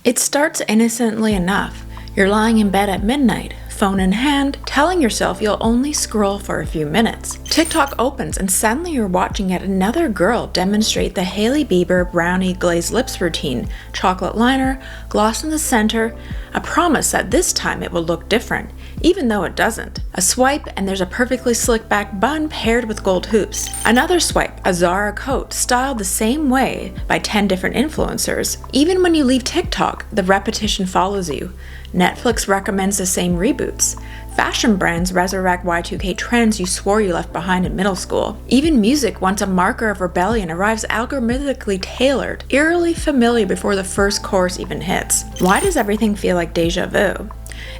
It starts innocently enough. You're lying in bed at midnight, phone in hand, telling yourself you'll only scroll for a few minutes. TikTok opens and suddenly you're watching yet another girl demonstrate the Hailey Bieber brownie glazed lips routine, chocolate liner, gloss in the center, a promise that this time it will look different, even though it doesn't. A swipe and there's a perfectly slick back bun paired with gold hoops. Another swipe, a Zara coat styled the same way by 10 different influencers. Even when you leave TikTok, the repetition follows you. Netflix recommends the same reboots. Fashion brands resurrect Y2K trends you swore you left behind in middle school. Even music, once a marker of rebellion, arrives algorithmically tailored, eerily familiar before the first chorus even hits. Why does everything feel like deja vu?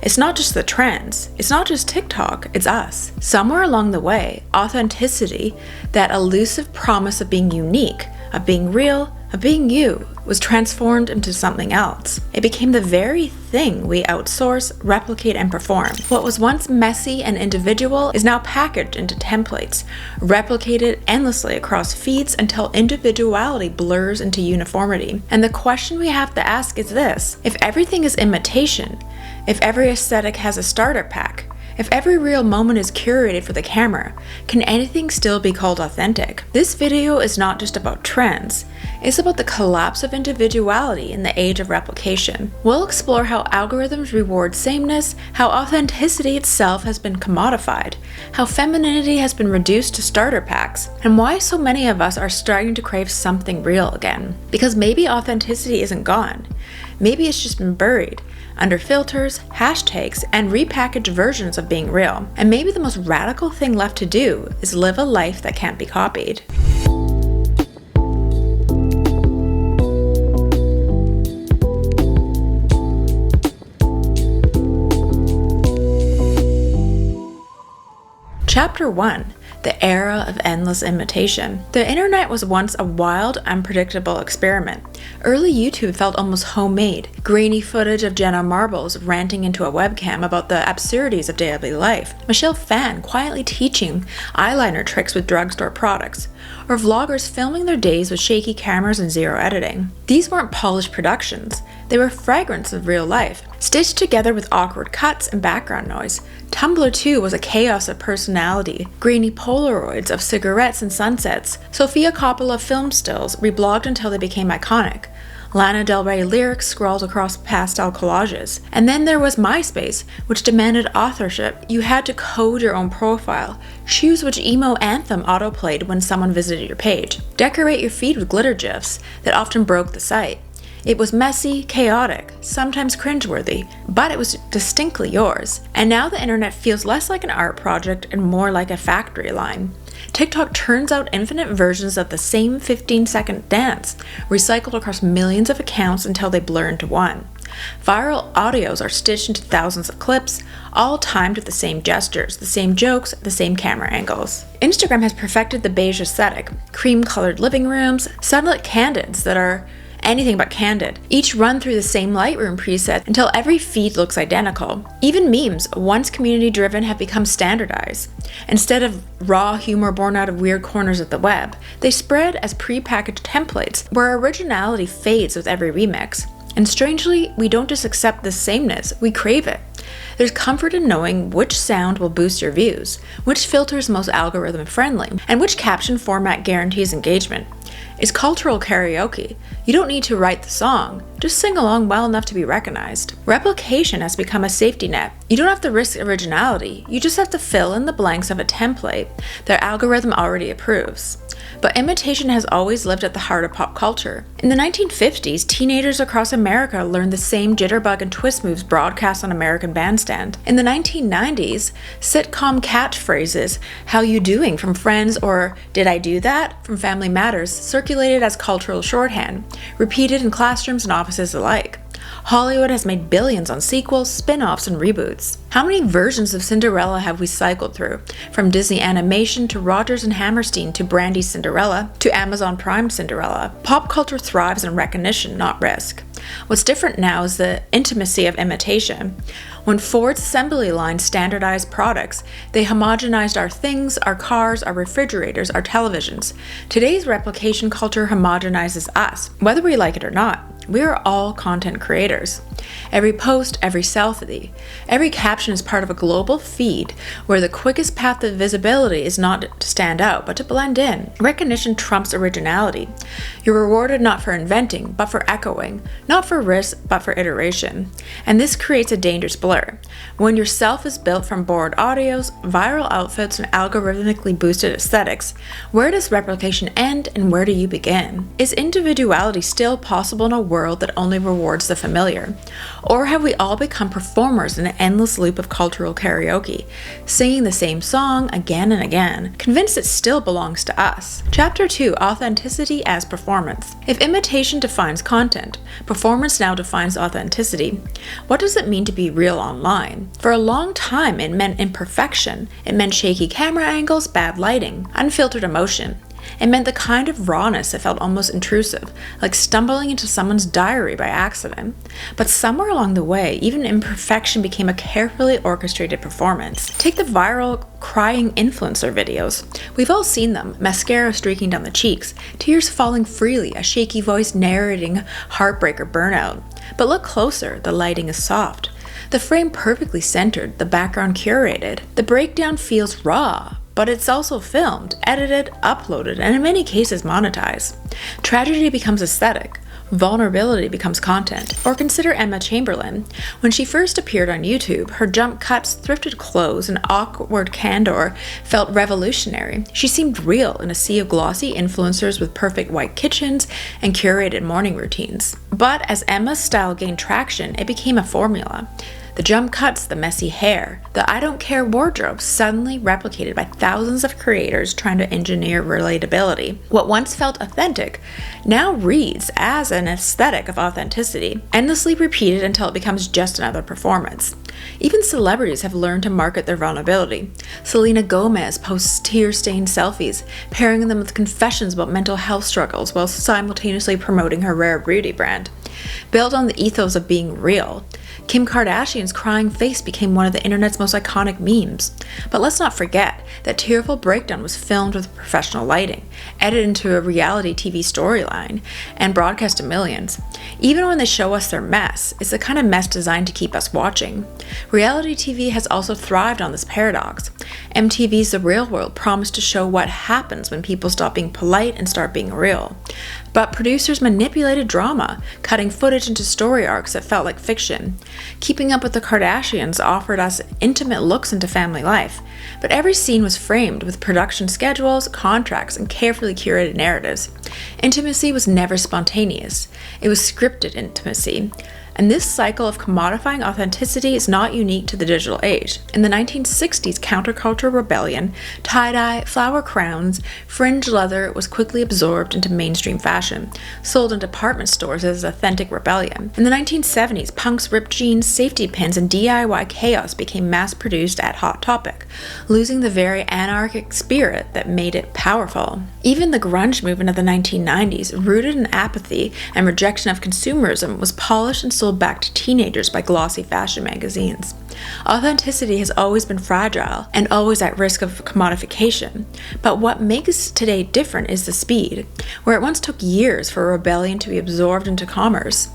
It's not just the trends, it's not just TikTok, it's us. Somewhere along the way, authenticity, that elusive promise of being unique, of being real, of being you, was transformed into something else. It became the very thing we outsource, replicate, and perform. What was once messy and individual is now packaged into templates, replicated endlessly across feeds until individuality blurs into uniformity. And the question we have to ask is this: if everything is imitation, if every aesthetic has a starter pack, if every real moment is curated for the camera, can anything still be called authentic? This video is not just about trends, it's about the collapse of individuality in the age of replication. We'll explore how algorithms reward sameness, how authenticity itself has been commodified, how femininity has been reduced to starter packs, and why so many of us are starting to crave something real again. Because maybe authenticity isn't gone. Maybe it's just been buried under filters, hashtags, and repackaged versions of being real. And maybe the most radical thing left to do is live a life that can't be copied. Chapter 1. The era of endless imitation. The internet was once a wild, unpredictable experiment. Early YouTube felt almost homemade. Grainy footage of Jenna Marbles ranting into a webcam about the absurdities of daily life. Michelle Phan quietly teaching eyeliner tricks with drugstore products. Or vloggers filming their days with shaky cameras and zero editing. These weren't polished productions. They were fragments of real life, stitched together with awkward cuts and background noise. Tumblr too was a chaos of personality, grainy Polaroids of cigarettes and sunsets, Sofia Coppola film stills reblogged until they became iconic, Lana Del Rey lyrics scrawled across pastel collages. And then there was MySpace, which demanded authorship. You had to code your own profile, choose which emo anthem autoplayed when someone visited your page, decorate your feed with glitter gifs that often broke the site. It was messy, chaotic, sometimes cringeworthy, but it was distinctly yours. And now the internet feels less like an art project and more like a factory line. TikTok turns out infinite versions of the same 15-second dance, recycled across millions of accounts until they blur into one. Viral audios are stitched into thousands of clips, all timed with the same gestures, the same jokes, the same camera angles. Instagram has perfected the beige aesthetic, cream-colored living rooms, sunlit candids that are anything but candid, each run through the same Lightroom preset until every feed looks identical. Even memes, once community-driven, have become standardized. Instead of raw humor born out of weird corners of the web, they spread as pre-packaged templates where originality fades with every remix. And strangely, we don't just accept this sameness, we crave it. There's comfort in knowing which sound will boost your views, which filter is most algorithm friendly, and which caption format guarantees engagement. It's cultural karaoke. You don't need to write the song, just sing along well enough to be recognized. Replication has become a safety net. You don't have to risk originality, you just have to fill in the blanks of a template their algorithm already approves. But imitation has always lived at the heart of pop culture. In the 1950s, teenagers across America learned the same jitterbug and twist moves broadcast on American Bandstand. In the 1990s, sitcom catchphrases, "How you doing?" from Friends or "Did I do that?" from Family Matters circulated as cultural shorthand, repeated in classrooms and offices alike. Hollywood has made billions on sequels, spin-offs, and reboots. How many versions of Cinderella have we cycled through? From Disney Animation to Rodgers and Hammerstein to Brandy's Cinderella to Amazon Prime Cinderella. Pop culture thrives on recognition, not risk. What's different now is the intimacy of imitation. When Ford's assembly line standardized products, they homogenized our things, our cars, our refrigerators, our televisions. Today's replication culture homogenizes us, whether we like it or not. we are all content creators. Every post, every selfie, every caption is part of a global feed where the quickest path to visibility is not to stand out, but to blend in. Recognition trumps originality. You're rewarded not for inventing, but for echoing, not for risk, but for iteration. And this creates a dangerous blur. When your self is built from borrowed audios, viral outfits, and algorithmically boosted aesthetics, where does replication end and where do you begin? Is individuality still possible in a world that only rewards the familiar? Or have we all become performers in an endless loop of cultural karaoke, singing the same song again and again, convinced it still belongs to us? Chapter 2, Authenticity as Performance. If imitation defines content, performance now defines authenticity. What does it mean to be real online? For a long time, it meant imperfection. It meant shaky camera angles, bad lighting, unfiltered emotion. It meant the kind of rawness that felt almost intrusive, like stumbling into someone's diary by accident. But somewhere along the way, even imperfection became a carefully orchestrated performance. Take the viral crying influencer videos. We've all seen them, mascara streaking down the cheeks, tears falling freely, a shaky voice narrating heartbreak or burnout. But look closer, the lighting is soft. The frame perfectly centered, the background curated. The breakdown feels raw, but it's also filmed, edited, uploaded, and in many cases monetized. Tragedy becomes aesthetic. Vulnerability becomes content. Or consider Emma Chamberlain. When she first appeared on YouTube, her jump cuts, thrifted clothes, and awkward candor felt revolutionary. She seemed real in a sea of glossy influencers with perfect white kitchens and curated morning routines. But as Emma's style gained traction, it became a formula. The jump cuts, the messy hair, the I don't care wardrobe suddenly replicated by thousands of creators trying to engineer relatability. What once felt authentic now reads as an aesthetic of authenticity, endlessly repeated until it becomes just another performance. Even celebrities have learned to market their vulnerability. Selena Gomez posts tear-stained selfies, pairing them with confessions about mental health struggles while simultaneously promoting her rare beauty brand. Built on the ethos of being real, Kim Kardashian's crying face became one of the internet's most iconic memes. But let's not forget that Tearful Breakdown was filmed with professional lighting, edited into a reality TV storyline, and broadcast to millions. Even when they show us their mess, it's the kind of mess designed to keep us watching. Reality TV has also thrived on this paradox. MTV's The Real World promised to show what happens when people stop being polite and start being real. But producers manipulated drama, cutting footage into story arcs that felt like fiction. Keeping Up with the Kardashians offered us intimate looks into family life, but every scene was framed with production schedules, contracts, and carefully curated narratives. Intimacy was never spontaneous. It was scripted intimacy. And this cycle of commodifying authenticity is not unique to the digital age. In the 1960s counterculture rebellion, tie-dye, flower crowns, fringe leather was quickly absorbed into mainstream fashion, sold in department stores as authentic rebellion. In the 1970s, punks, ripped jeans, safety pins, and DIY chaos became mass-produced at Hot Topic, losing the very anarchic spirit that made it powerful. Even the grunge movement of the 1990s, rooted in apathy and rejection of consumerism, was polished and sold back to teenagers by glossy fashion magazines. Authenticity has always been fragile and always at risk of commodification. But what makes today different is the speed, where it once took years for a rebellion to be absorbed into commerce.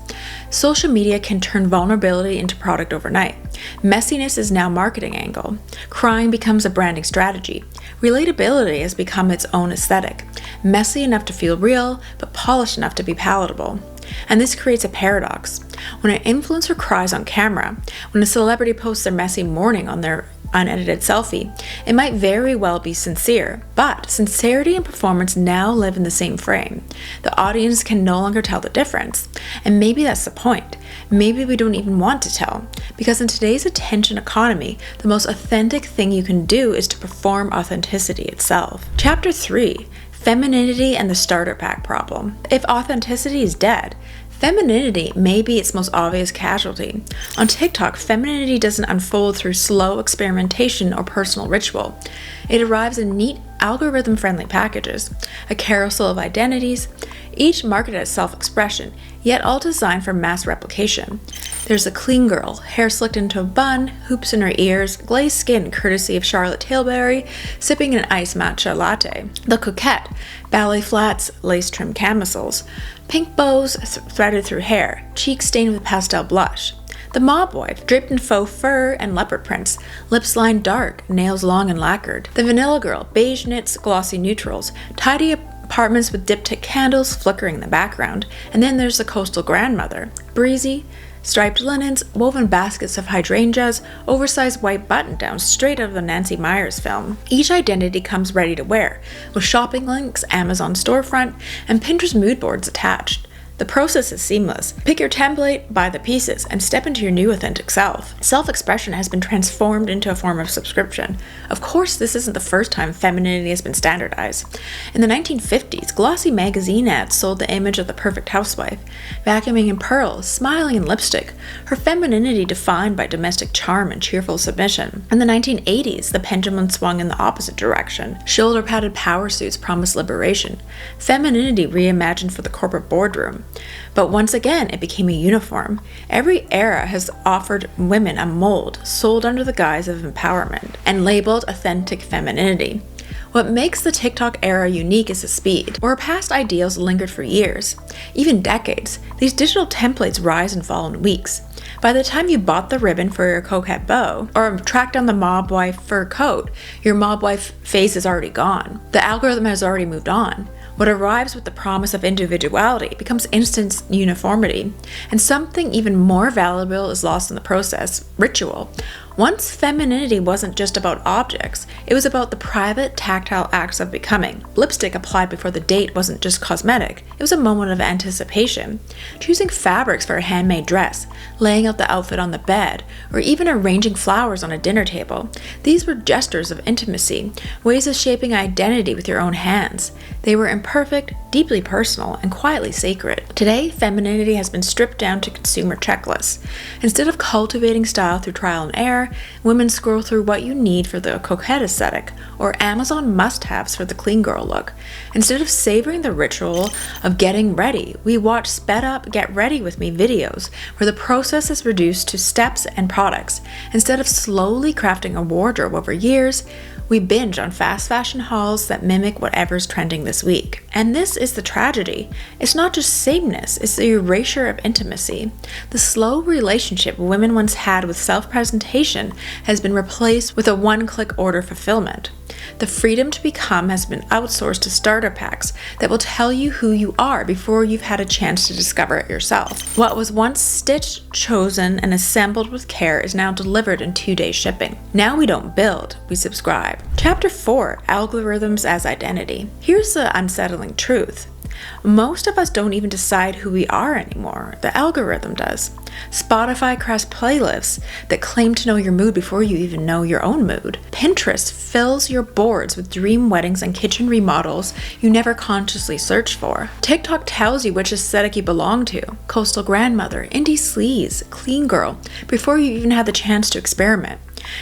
Social media can turn vulnerability into product overnight. Messiness is now a marketing angle. Crying becomes a branding strategy. Relatability has become its own aesthetic, messy enough to feel real, but polished enough to be palatable. And this creates a paradox. When an influencer cries on camera, when a celebrity posts their messy morning on their unedited selfie, it might very well be sincere, but sincerity and performance now live in the same frame. The audience can no longer tell the difference, and maybe that's the point. Maybe we don't even want to tell, because in today's attention economy, the most authentic thing you can do is to perform authenticity itself. Chapter 3, Femininity and the Starter Pack Problem. If authenticity is dead, femininity may be its most obvious casualty. On TikTok, femininity doesn't unfold through slow experimentation or personal ritual. It arrives in neat, algorithm-friendly packages, a carousel of identities, each marketed as self-expression, yet all designed for mass replication. There's the clean girl, hair slicked into a bun, hoops in her ears, glazed skin courtesy of Charlotte Tilbury, sipping an iced matcha latte. The coquette, ballet flats, lace-trimmed camisoles, pink bows threaded through hair, cheeks stained with pastel blush. The mob wife, draped in faux fur and leopard prints, lips lined dark, nails long and lacquered. The vanilla girl, beige knits, glossy neutrals, tidy apartments with diptych candles flickering in the background. And then there's the coastal grandmother, breezy, striped linens, woven baskets of hydrangeas, oversized white button-downs straight out of the Nancy Meyers film. Each identity comes ready to wear, with shopping links, Amazon storefront, and Pinterest mood boards attached. The process is seamless. Pick your template, buy the pieces, and step into your new authentic self. Self-expression has been transformed into a form of subscription. Of course, this isn't the first time femininity has been standardized. In the 1950s, glossy magazine ads sold the image of the perfect housewife, vacuuming in pearls, smiling in lipstick, her femininity defined by domestic charm and cheerful submission. In the 1980s, the pendulum swung in the opposite direction. Shoulder-padded power suits promised liberation, femininity reimagined for the corporate boardroom. But once again, it became a uniform. Every era has offered women a mold, sold under the guise of empowerment, and labeled authentic femininity. What makes the TikTok era unique is the speed. Where past ideals lingered for years, even decades, these digital templates rise and fall in weeks. By the time you bought the ribbon for your coquette bow, or tracked down the mob wife fur coat, your mob wife phase is already gone. The algorithm has already moved on. What arrives with the promise of individuality becomes instant uniformity, and something even more valuable is lost in the process: ritual. Once femininity wasn't just about objects, it was about the private, tactile acts of becoming. Lipstick applied before the date wasn't just cosmetic, it was a moment of anticipation. Choosing fabrics for a handmade dress, laying out the outfit on the bed, or even arranging flowers on a dinner table. These were gestures of intimacy, ways of shaping identity with your own hands. They were imperfect, deeply personal, and quietly sacred. Today, femininity has been stripped down to consumer checklists. Instead of cultivating style through trial and error, women scroll through what you need for the coquette aesthetic, or Amazon must-haves for the clean girl look. Instead of savoring the ritual of getting ready, we watch sped-up Get Ready With Me videos, where the process is reduced to steps and products. Instead of slowly crafting a wardrobe over years, we binge on fast fashion hauls that mimic whatever's trending this week. And this is the tragedy. It's not just sameness, it's the erasure of intimacy. The slow relationship women once had with self-presentation has been replaced with a one-click order fulfillment. The freedom to become has been outsourced to starter packs that will tell you who you are before you've had a chance to discover it yourself. What was once stitched, chosen, and assembled with care is now delivered in 2-day shipping. Now we don't build, we subscribe. Chapter 4: Algorithms as Identity. Here's the unsettling truth. Most of us don't even decide who we are anymore. The algorithm does. Spotify crafts playlists that claim to know your mood before you even know your own mood. Pinterest fills your boards with dream weddings and kitchen remodels you never consciously searched for. TikTok tells you which aesthetic you belong to: coastal grandmother, indie sleaze, clean girl, before you even had the chance to experiment.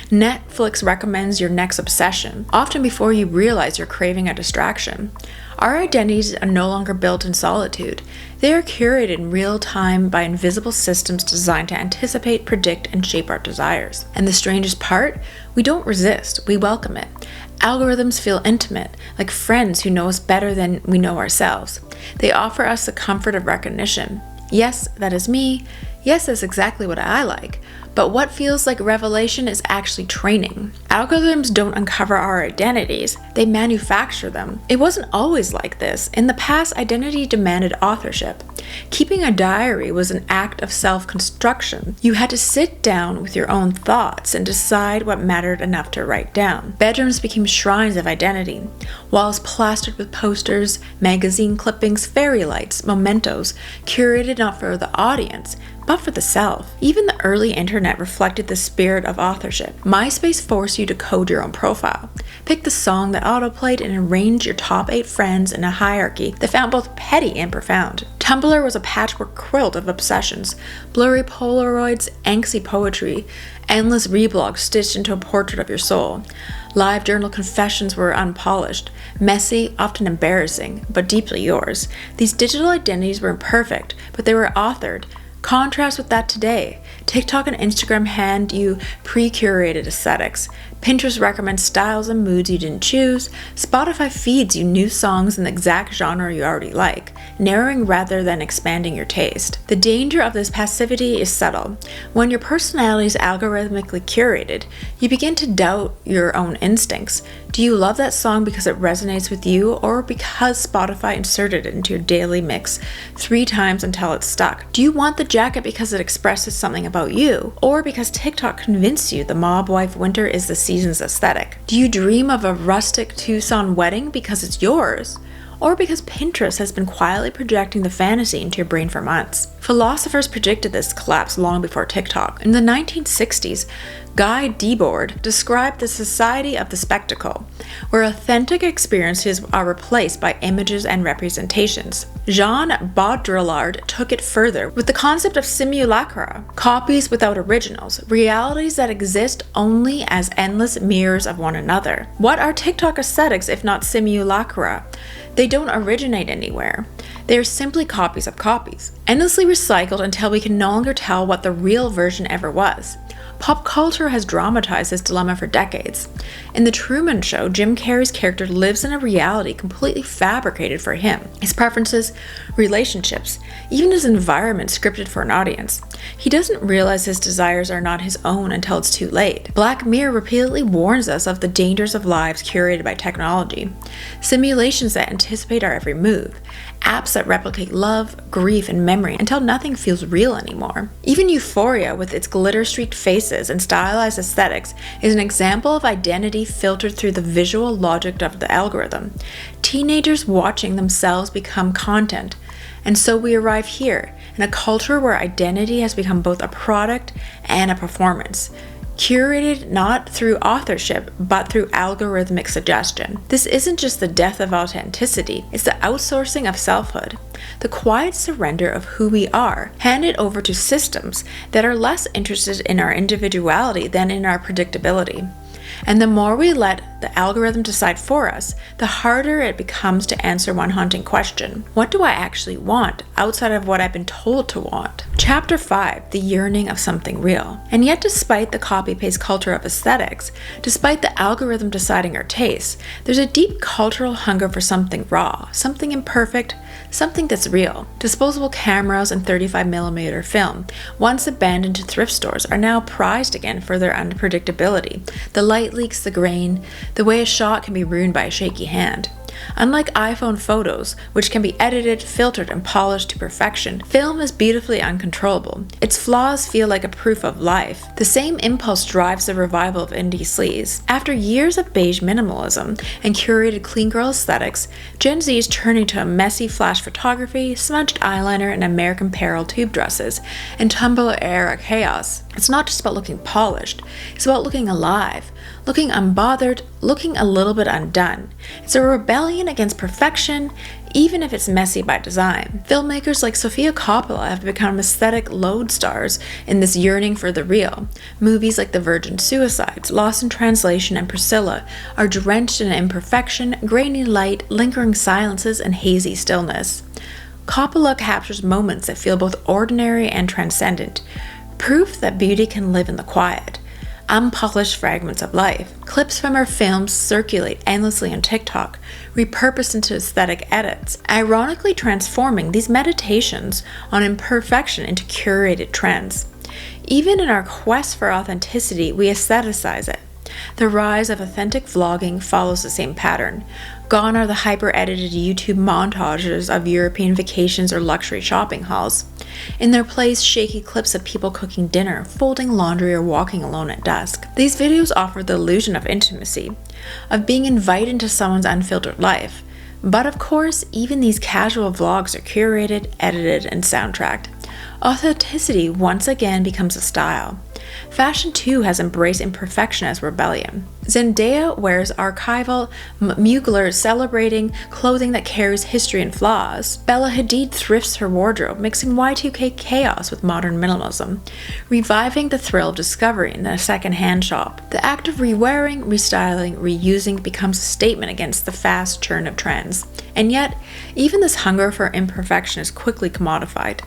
Netflix recommends your next obsession, often before you realize you're craving a distraction. Our identities are no longer built in solitude. They are curated in real time by invisible systems designed to anticipate, predict, and shape our desires. And the strangest part? We don't resist, we welcome it. Algorithms feel intimate, like friends who know us better than we know ourselves. They offer us the comfort of recognition. Yes, that is me. Yes, that's exactly what I like. But what feels like revelation is actually training. Algorithms don't uncover our identities, they manufacture them. It wasn't always like this. In the past, identity demanded authorship. Keeping a diary was an act of self-construction. You had to sit down with your own thoughts and decide what mattered enough to write down. Bedrooms became shrines of identity. Walls plastered with posters, magazine clippings, fairy lights, mementos, curated not for the audience, but for the self. Even the early internet reflected the spirit of authorship. MySpace forced you to code your own profile. Pick the song that autoplayed and arrange your top 8 friends in a hierarchy that found both petty and profound. Tumblr was a patchwork quilt of obsessions, blurry Polaroids, angsty poetry, endless reblogs stitched into a portrait of your soul. Live journal confessions were unpolished, messy, often embarrassing, but deeply yours. These digital identities were imperfect, but they were authored. Contrast with that today. TikTok and Instagram hand you pre-curated aesthetics. Pinterest recommends styles and moods you didn't choose. Spotify feeds you new songs in the exact genre you already like, narrowing rather than expanding your taste. The danger of this passivity is subtle. When your personality is algorithmically curated, you begin to doubt your own instincts. Do you love that song because it resonates with you, or because Spotify inserted it into your daily mix 3 times until it's stuck? Do you want the jacket because it expresses something about you, or because TikTok convinced you the mob wife winter is the season's aesthetic? Do you dream of a rustic Tucson wedding because it's yours, or because Pinterest has been quietly projecting the fantasy into your brain for months? Philosophers predicted this collapse long before TikTok. In the 1960s, Guy Debord described the society of the spectacle, where authentic experiences are replaced by images and representations. Jean Baudrillard took it further with the concept of simulacra, copies without originals, realities that exist only as endless mirrors of one another. What are TikTok aesthetics if not simulacra? They don't originate anywhere. They are simply copies of copies, endlessly recycled until we can no longer tell what the real version ever was. Pop culture has dramatized this dilemma for decades. In The Truman Show, Jim Carrey's character lives in a reality completely fabricated for him. His preferences, relationships, even his environment scripted for an audience. He doesn't realize his desires are not his own until it's too late. Black Mirror repeatedly warns us of the dangers of lives curated by technology. Simulations that anticipate our every move. Apps that replicate love, grief, and memory until nothing feels real anymore. Even Euphoria, with its glitter-streaked faces and stylized aesthetics, is an example of identity filtered through the visual logic of the algorithm. Teenagers watching themselves become content. And so we arrive here, in a culture where identity has become both a product and a performance. Curated not through authorship, but through algorithmic suggestion. This isn't just the death of authenticity, it's the outsourcing of selfhood. The quiet surrender of who we are, handed over to systems that are less interested in our individuality than in our predictability. And the more we let the algorithm decide for us, the harder it becomes to answer one haunting question. What do I actually want outside of what I've been told to want? Chapter 5, the yearning of something real. And yet, despite the copy-paste culture of aesthetics, despite the algorithm deciding our tastes, there's a deep cultural hunger for something raw, something imperfect, something that's real. Disposable cameras and 35mm film, once abandoned to thrift stores, are now prized again for their unpredictability. The light leaks the grain, the way a shot can be ruined by a shaky hand. Unlike iPhone photos, which can be edited, filtered, and polished to perfection, film is beautifully uncontrollable. Its flaws feel like a proof of life. The same impulse drives the revival of indie sleaze. After years of beige minimalism and curated clean girl aesthetics, Gen Z is turning to a messy flash photography, smudged eyeliner, and American Apparel tube dresses, and Tumblr-era chaos. It's not just about looking polished, it's about looking alive, looking unbothered, looking a little bit undone. It's a rebellion against perfection, even if it's messy by design. Filmmakers like Sofia Coppola have become aesthetic lodestars in this yearning for the real. Movies like The Virgin Suicides, Lost in Translation, and Priscilla are drenched in imperfection, grainy light, lingering silences, and hazy stillness. Coppola captures moments that feel both ordinary and transcendent, proof that beauty can live in the quiet. Unpolished fragments of life. Clips from her films circulate endlessly on TikTok, repurposed into aesthetic edits, ironically transforming these meditations on imperfection into curated trends. Even in our quest for authenticity, we aestheticize it. The rise of authentic vlogging follows the same pattern. Gone are the hyper-edited YouTube montages of European vacations or luxury shopping hauls. In their place, shaky clips of people cooking dinner, folding laundry, or walking alone at dusk. These videos offer the illusion of intimacy, of being invited into someone's unfiltered life. But of course, even these casual vlogs are curated, edited, and soundtracked. Authenticity once again becomes a style. Fashion too has embraced imperfection as rebellion. Zendaya wears archival Mugler celebrating clothing that carries history and flaws. Bella Hadid thrifts her wardrobe, mixing Y2K chaos with modern minimalism, reviving the thrill of discovery in a second-hand shop. The act of rewearing, restyling, reusing becomes a statement against the fast churn of trends. And yet, even this hunger for imperfection is quickly commodified.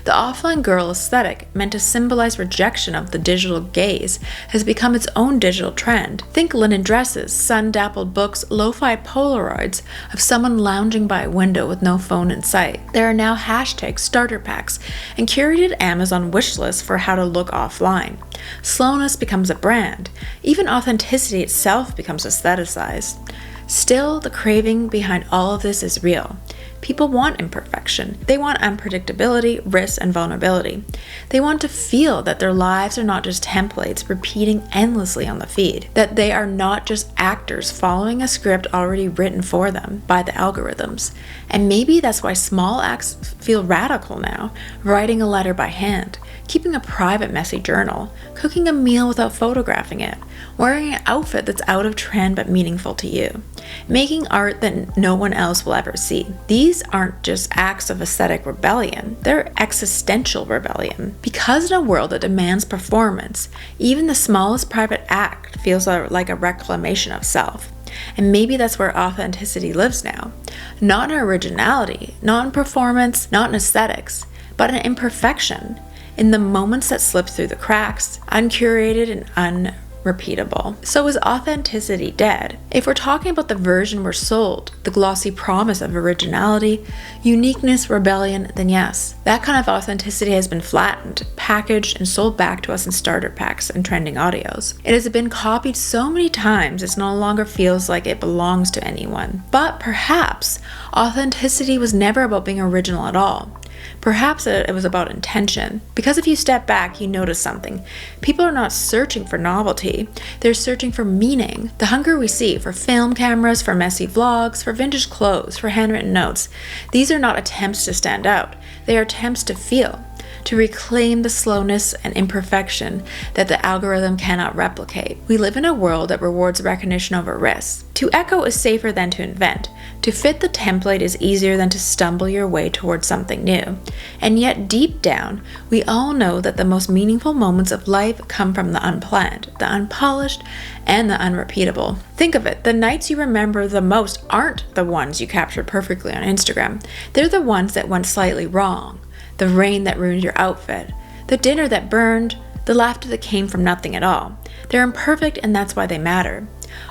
The offline girl aesthetic, meant to symbolize rejection of the digital gaze, has become its own digital trend. Think linen dresses, sun-dappled books, lo-fi Polaroids of someone lounging by a window with no phone in sight. There are now hashtags, starter packs, and curated Amazon wish lists for how to look offline. Slowness becomes a brand. Even authenticity itself becomes aestheticized. Still, the craving behind all of this is real. People want imperfection. They want unpredictability, risk, and vulnerability. They want to feel that their lives are not just templates repeating endlessly on the feed, that they are not just actors following a script already written for them by the algorithms. And maybe that's why small acts feel radical now, writing a letter by hand, keeping a private messy journal, cooking a meal without photographing it, wearing an outfit that's out of trend but meaningful to you, making art that no one else will ever see. These aren't just acts of aesthetic rebellion, they're existential rebellion. Because in a world that demands performance, even the smallest private act feels like a reclamation of self. And maybe that's where authenticity lives now. Not in originality, not in performance, not in aesthetics, but in imperfection. In the moments that slip through the cracks, uncurated and unrepeatable. So is authenticity dead? If we're talking about the version we're sold, the glossy promise of originality, uniqueness, rebellion, then yes, that kind of authenticity has been flattened, packaged, and sold back to us in starter packs and trending audios. It has been copied so many times it no longer feels like it belongs to anyone. But perhaps authenticity was never about being original at all. Perhaps it was about intention. Because if you step back, you notice something. People are not searching for novelty. They're searching for meaning. The hunger we see for film cameras, for messy vlogs, for vintage clothes, for handwritten notes. These are not attempts to stand out. They are attempts to feel, to reclaim the slowness and imperfection that the algorithm cannot replicate. We live in a world that rewards recognition over risk. To echo is safer than to invent. To fit the template is easier than to stumble your way towards something new. And yet deep down, we all know that the most meaningful moments of life come from the unplanned, the unpolished, and the unrepeatable. Think of it, the nights you remember the most aren't the ones you captured perfectly on Instagram. They're the ones that went slightly wrong. The rain that ruined your outfit, the dinner that burned, the laughter that came from nothing at all. They're imperfect and that's why they matter.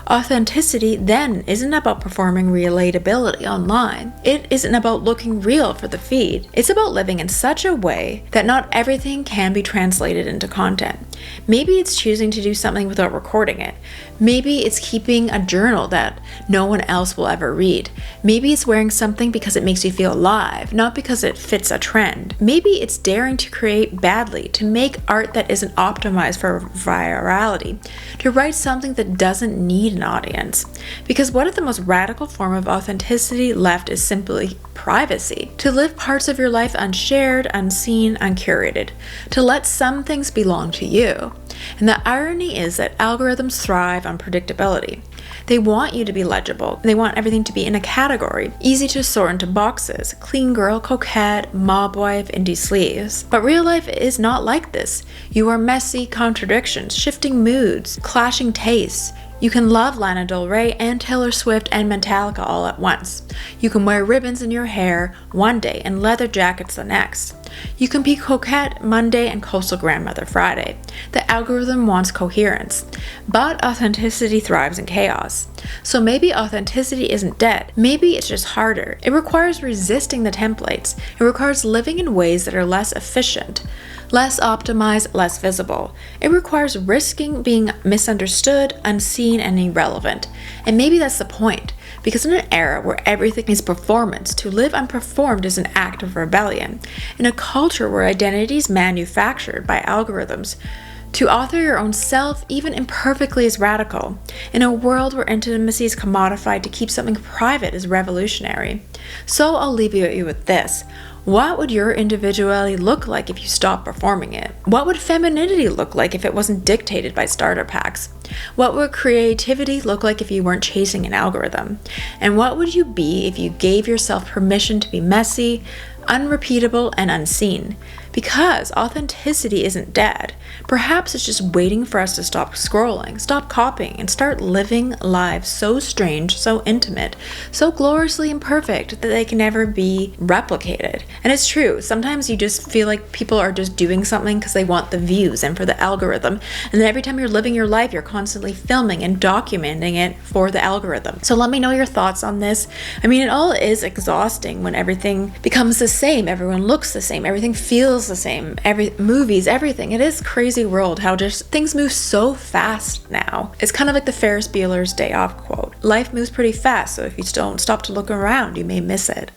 Authenticity then isn't about performing relatability online. It isn't about looking real for the feed. It's about living in such a way that not everything can be translated into content. Maybe it's choosing to do something without recording it. Maybe it's keeping a journal that no one else will ever read. Maybe it's wearing something because it makes you feel alive, not because it fits a trend. Maybe it's daring to create badly, to make art that isn't optimized for virality, to write something that doesn't need an audience. Because what if the most radical form of authenticity left is simply privacy? To live parts of your life unshared, unseen, uncurated. To let some things belong to you. And the irony is that algorithms thrive on predictability. They want you to be legible. They want everything to be in a category, easy to sort into boxes: clean girl, coquette, mob wife, indie sleaze. But real life is not like this. You are messy, contradictions, shifting moods, clashing tastes. You can love Lana Del Rey and Taylor Swift and Metallica all at once. You can wear ribbons in your hair one day and leather jackets the next. You can be coquette Monday and coastal grandmother Friday. The algorithm wants coherence, but authenticity thrives in chaos. So maybe authenticity isn't dead. Maybe it's just harder. It requires resisting the templates. It requires living in ways that are less efficient, less optimized, less visible. It requires risking being misunderstood, unseen, and irrelevant. And maybe that's the point. Because in an era where everything is performance, to live unperformed is an act of rebellion. In a culture where identity is manufactured by algorithms, to author your own self, even imperfectly, is radical. In a world where intimacy is commodified, to keep something private is revolutionary. So I'll leave you with this. What would your individuality look like if you stopped performing it? What would femininity look like if it wasn't dictated by starter packs? What would creativity look like if you weren't chasing an algorithm? And what would you be if you gave yourself permission to be messy, unrepeatable, and unseen? Because authenticity isn't dead. Perhaps it's just waiting for us to stop scrolling, stop copying, and start living lives so strange, so intimate, so gloriously imperfect that they can never be replicated. And it's true, sometimes you just feel like people are just doing something because they want the views and for the algorithm. And then every time you're living your life, you're constantly filming and documenting it for the algorithm. So let me know your thoughts on this. I mean, it all is exhausting when everything becomes the same, everyone looks the same, everything feels the same, movies, everything. It is a crazy world how just things move so fast now. It's kind of like the Ferris Bueller's Day Off quote. Life moves pretty fast, so if you don't stop to look around, you may miss it.